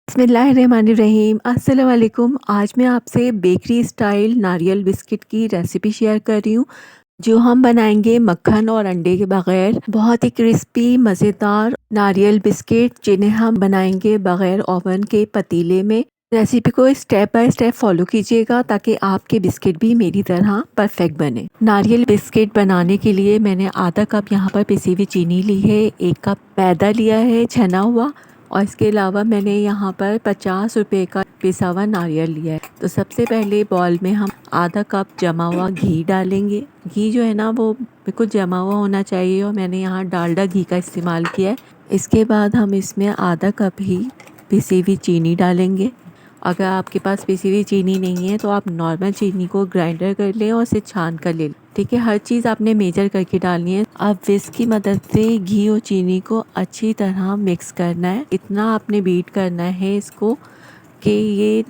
बिस्मिल्लाहिर्रहमानिर्रहीम अस्सलाम वालेकुम। आज मैं आपसे बेकरी स्टाइल नारियल बिस्किट की रेसिपी शेयर कर रही हूँ जो हम बनाएंगे मक्खन और अंडे के बगैर। बहुत ही क्रिस्पी मज़ेदार नारियल बिस्किट जिन्हें हम बनाएंगे बगैर ओवन के पतीले में। रेसिपी को स्टेप बाय स्टेप फॉलो कीजिएगा ताकि आपके बिस्किट भी मेरी तरह परफेक्ट बने। नारियल बिस्किट बनाने के लिए मैंने आधा कप यहाँ पर पिसी हुई चीनी ली है, 1 कप मैदा लिया है छना हुआ, और इसके अलावा मैंने यहाँ पर 50 रुपये का पिसा हुआ नारियल लिया है। तो सबसे पहले बॉल में हम आधा कप जमा हुआ घी डालेंगे। घी जो है ना वो बिल्कुल जमा हुआ होना चाहिए और मैंने यहाँ डालडा घी का इस्तेमाल किया है। इसके बाद हम इसमें आधा कप ही पिसी हुई चीनी डालेंगे। अगर आपके पास पिसी हुई चीनी नहीं है तो आप नॉर्मल चीनी को ग्राइंडर कर लें और उसे छान कर लें। ठीक है, हर चीज़ आपने मेजर करके डालनी है। अब विस्क की मदद से घी और चीनी को अच्छी तरह मिक्स करना है। इतना आपने बीट करना है इसको कि ये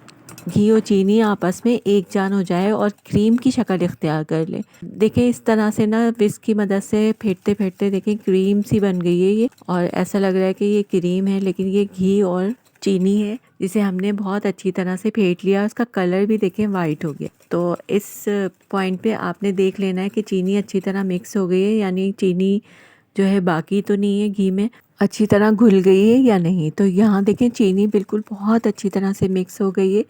घी और चीनी आपस में एक जान हो जाए और क्रीम की शक्ल इख्तियार कर ले। देखिए इस तरह से ना विस्क की मदद से फेंटते फेंटते देखिए क्रीम सी बन गई है ये, और ऐसा लग रहा है कि ये क्रीम है लेकिन ये घी और चीनी है जिसे हमने बहुत अच्छी तरह से फेंट लिया। उसका कलर भी देखें वाइट हो गया। तो इस पॉइंट पे आपने देख लेना है कि चीनी अच्छी तरह मिक्स हो गई है, यानी चीनी जो है बाकी तो नहीं है, घी में अच्छी तरह घुल गई है या नहीं। तो यहाँ देखें चीनी बिल्कुल बहुत अच्छी तरह से मिक्स हो गई है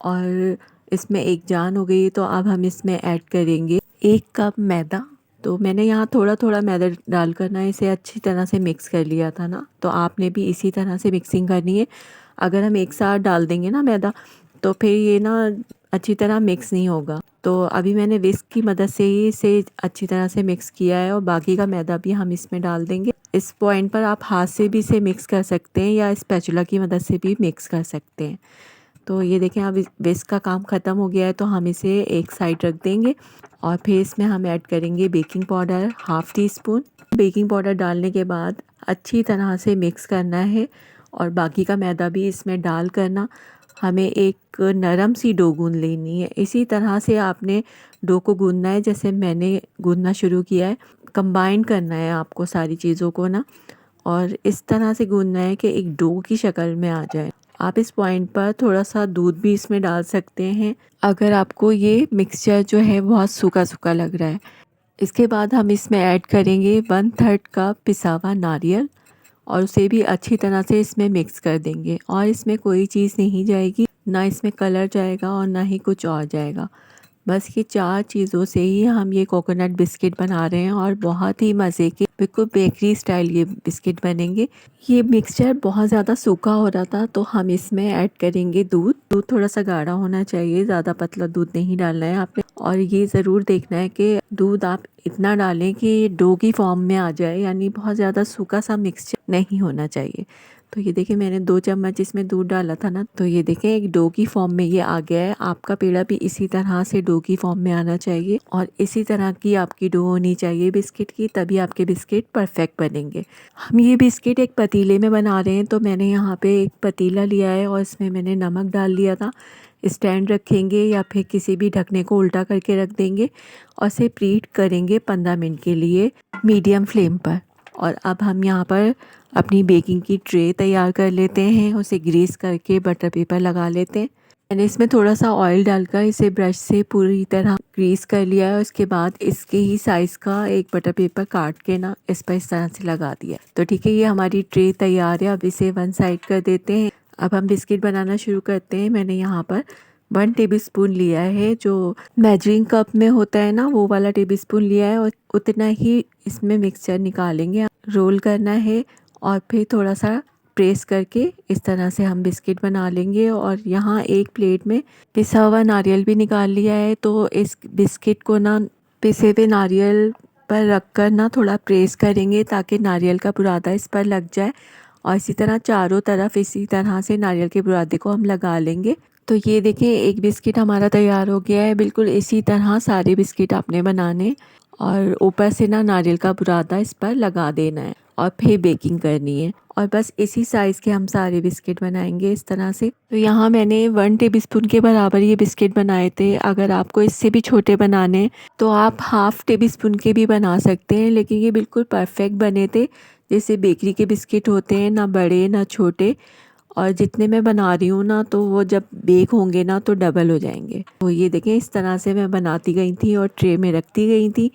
और इसमें एक जान हो गई है। तो अब हम इसमें ऐड करेंगे 1 कप मैदा। तो मैंने यहाँ थोड़ा थोड़ा मैदा डालकर ना इसे अच्छी तरह से मिक्स कर लिया था ना, तो आपने भी इसी तरह से मिक्सिंग करनी है। अगर हम एक साथ डाल देंगे ना मैदा तो फिर ये ना अच्छी तरह मिक्स नहीं होगा। तो अभी मैंने विस्क की मदद से ही इसे अच्छी तरह से मिक्स किया है और बाकी का मैदा भी हम इसमें डाल देंगे। इस पॉइंट पर आप हाथ से भी इसे मिक्स कर सकते हैं या स्पैचुला की मदद से भी मिक्स कर सकते हैं। तो ये देखें अब विस्क का काम ख़त्म हो गया है, तो हम इसे एक साइड रख देंगे और फिर इसमें हम ऐड करेंगे baking powder half tea spoon. Baking powder डालने के बाद अच्छी तरह से मिक्स करना है और बाकी का मैदा भी इसमें डाल करना हमें एक नरम सी डो गूंद लेनी है। इसी तरह से आपने डो को गूंदना है जैसे मैंने गूंदना शुरू किया है। कंबाइन करना है आपको सारी चीज़ों को ना, और इस तरह से गूंदना है कि एक डो की शक्ल में आ जाए। आप इस पॉइंट पर थोड़ा सा दूध भी इसमें डाल सकते हैं अगर आपको ये मिक्सचर जो है बहुत सूखा सूखा लग रहा है। इसके बाद हम इसमें ऐड करेंगे 1/3 कप पिसा हुआ नारियल और उसे भी अच्छी तरह से इसमें मिक्स कर देंगे। और इसमें कोई चीज़ नहीं जाएगी, ना इसमें कलर जाएगा और ना ही कुछ और जाएगा। बस ये 4 चीज़ों से ही हम ये कोकोनट बिस्किट बना रहे हैं और बहुत ही मज़े के बिल्कुल बेकरी स्टाइल ये बिस्किट बनेंगे। ये मिक्सचर बहुत ज़्यादा सूखा हो रहा था तो हम इसमें ऐड करेंगे दूध। दूध थोड़ा सा गाढ़ा होना चाहिए, ज़्यादा पतला दूध नहीं डालना है आपने। और ये ज़रूर देखना है कि दूध आप इतना डालें कि ये डो की फॉर्म में आ जाए, यानी बहुत ज़्यादा सूखा सा मिक्सचर नहीं होना चाहिए। तो ये देखिए मैंने 2 चम्मच इसमें दूध डाला था ना, तो ये देखें एक डो की फॉर्म में ये आ गया है। आपका पेड़ा भी इसी तरह से डो की फॉर्म में आना चाहिए और इसी तरह की आपकी डो होनी चाहिए बिस्किट की, तभी आपके बिस्किट परफेक्ट बनेंगे। हम ये बिस्किट एक पतीले में बना रहे हैं, तो मैंने यहाँ पे एक पतीला लिया है और इसमें मैंने नमक डाल लिया था। स्टैंड रखेंगे या फिर किसी भी ढकने को उल्टा करके रख देंगे और इसे प्रीहीट करेंगे 15 मिनट के लिए मीडियम फ्लेम पर। और अब हम यहाँ पर अपनी बेकिंग की ट्रे तैयार कर लेते हैं, उसे ग्रीस करके बटर पेपर लगा लेते हैं। मैंने इसमें थोड़ा सा ऑयल डालकर इसे ब्रश से पूरी तरह ग्रीस कर लिया है और उसके बाद इसके ही साइज़ का एक बटर पेपर काट के ना इस पर इस तरह से लगा दिया। तो ठीक है, ये हमारी ट्रे तैयार है। अब इसे वन साइड कर देते हैं। अब हम बिस्किट बनाना शुरू करते हैं। मैंने यहाँ पर 1 टेबलस्पून लिया है, जो मेजरिंग कप में होता है ना वो वाला टेबलस्पून लिया है, और उतना ही इसमें मिक्सचर निकालेंगे। रोल करना है और फिर थोड़ा सा प्रेस करके इस तरह से हम बिस्किट बना लेंगे। और यहाँ एक प्लेट में पिसा हुआ नारियल भी निकाल लिया है, तो इस बिस्किट को ना पिसे हुए नारियल पर रख कर ना थोड़ा प्रेस करेंगे ताकि नारियल का बुरादा इस पर लग जाए। और इसी तरह चारों तरफ इसी तरह से नारियल के बुरादे को हम लगा लेंगे। तो ये देखें एक बिस्किट हमारा तैयार हो गया है। बिल्कुल इसी तरह सारे बिस्किट आपने बनाने और ऊपर से ना नारियल का बुरादा इस पर लगा देना है और फिर बेकिंग करनी है। और बस इसी साइज़ के हम सारे बिस्किट बनाएंगे इस तरह से। तो यहाँ मैंने 1 टेबलस्पून के बराबर ये बिस्किट बनाए थे। अगर आपको इससे भी छोटे बनाने तो आप हाफ़ टेबलस्पून के भी बना सकते हैं, लेकिन ये बिल्कुल परफेक्ट बने थे जैसे बेकरी के बिस्किट होते हैं, ना बड़े ना छोटे। और जितने मैं बना रही हूँ ना तो वो जब बेक होंगे ना तो डबल हो जाएंगे। तो ये देखें इस तरह से मैं बनाती गई थी और ट्रे में रखती गई थी।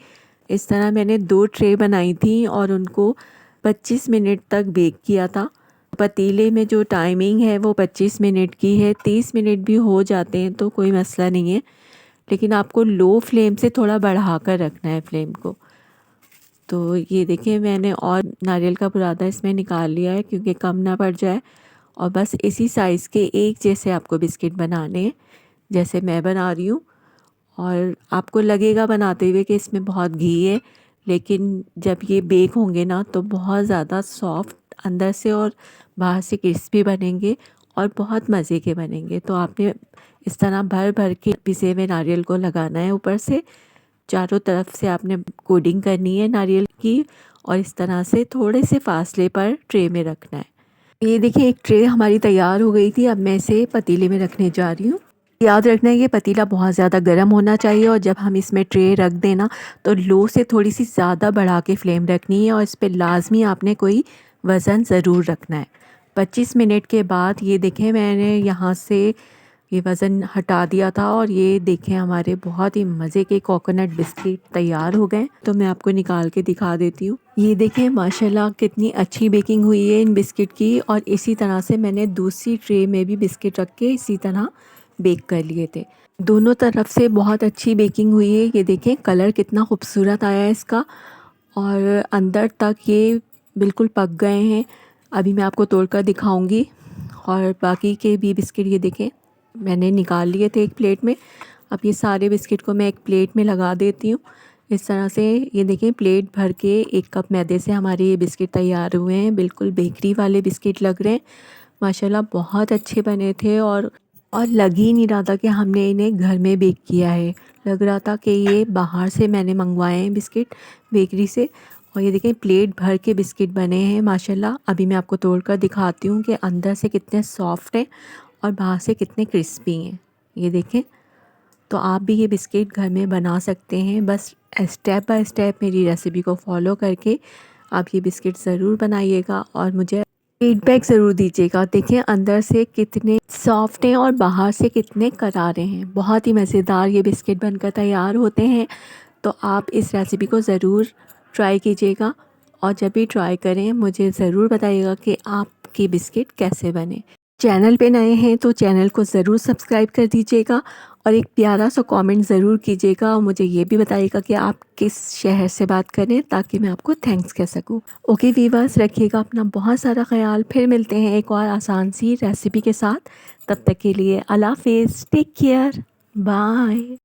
इस तरह मैंने 2 ट्रे बनाई थी और उनको 25 मिनट तक बेक किया था। पतीले में जो टाइमिंग है वो 25 मिनट की है, 30 मिनट भी हो जाते हैं तो कोई मसला नहीं है, लेकिन आपको लो फ्लेम से थोड़ा बढ़ा कर रखना है फ्लेम को। तो ये देखिए मैंने और नारियल का बुरादा इसमें निकाल लिया है क्योंकि कम ना पड़ जाए। और बस इसी साइज़ के एक जैसे आपको बिस्किट बनाने हैं जैसे मैं बना रही हूँ। और आपको लगेगा बनाते हुए कि इसमें बहुत घी है, लेकिन जब ये बेक होंगे ना तो बहुत ज़्यादा सॉफ्ट अंदर से और बाहर से क्रिस्पी बनेंगे और बहुत मज़े के बनेंगे। तो आपने इस तरह भर भर के पिसे हुए नारियल को लगाना है ऊपर से, चारों तरफ से आपने कोटिंग करनी है नारियल की और इस तरह से थोड़े से फासले पर ट्रे में रखना है। ये देखिए एक ट्रे हमारी तैयार हो गई थी। अब मैं इसे पतीले में रखने जा रही हूँ। याद रखना है ये पतीला बहुत ज़्यादा गर्म होना चाहिए और जब हम इसमें ट्रे रख देना तो लो से थोड़ी सी ज़्यादा बढ़ा के फ्लेम रखनी है और इस पर लाजमी आपने कोई वज़न ज़रूर रखना है। 25 मिनट के बाद ये देखें मैंने यहाँ से ये वज़न हटा दिया था और ये देखें हमारे बहुत ही मज़े के कोकोनट बिस्किट तैयार हो गए। तो मैं आपको निकाल के दिखा देती हूँ। ये देखें माशाल्लाह कितनी अच्छी बेकिंग हुई है इन बिस्किट की। और इसी तरह से मैंने दूसरी ट्रे में भी बिस्किट रख के इसी तरह बेक कर लिए थे। दोनों तरफ से बहुत अच्छी बेकिंग हुई है। ये देखें कलर कितना खूबसूरत आया है इसका और अंदर तक ये बिल्कुल पक गए हैं। अभी मैं आपको तोड़ कर दिखाऊँगी। और बाकी के भी बिस्किट ये देखें मैंने निकाल लिए थे एक प्लेट में। अब ये सारे बिस्किट को मैं एक प्लेट में लगा देती हूँ इस तरह से। ये देखें प्लेट भर के 1 कप मैदे से हमारे ये बिस्किट तैयार हुए हैं। बिल्कुल बेकरी वाले बिस्किट लग रहे हैं। माशाल्लाह बहुत अच्छे बने थे और लग ही नहीं रहा था कि हमने इन्हें घर में बेक किया है। लग रहा था कि ये बाहर से मैंने मंगवाए हैं बिस्किट बेकरी से। और ये देखें प्लेट भर के बिस्किट बने हैं माशाल्लाह। अभी मैं आपको तोड़ कर दिखाती हूँ कि अंदर से कितने सॉफ्ट हैं और बाहर से कितने क्रिस्पी हैं। ये देखें। तो आप भी ये बिस्किट घर में बना सकते हैं। बस स्टेप बाय स्टेप मेरी रेसिपी को फॉलो करके आप ये बिस्किट ज़रूर बनाइएगा और मुझे फीडबैक ज़रूर दीजिएगा। देखिए अंदर से कितने सॉफ्ट हैं और बाहर से कितने करारे हैं। बहुत ही मज़ेदार ये बिस्किट बनकर तैयार होते हैं। तो आप इस रेसिपी को ज़रूर ट्राई कीजिएगा और जब भी ट्राई करें मुझे ज़रूर बताइएगा कि आपके बिस्किट कैसे बने। चैनल पे नए हैं तो चैनल को ज़रूर सब्सक्राइब कर दीजिएगा और एक प्यारा सा कमेंट ज़रूर कीजिएगा और मुझे ये भी बताइएगा कि आप किस शहर से बात करें ताकि मैं आपको थैंक्स कह सकूं। ओके वीवर्स, रखिएगा अपना बहुत सारा ख्याल। फिर मिलते हैं एक और आसान सी रेसिपी के साथ। तब तक के लिए अल्लाह हाफिज़, टेक केयर, बाय।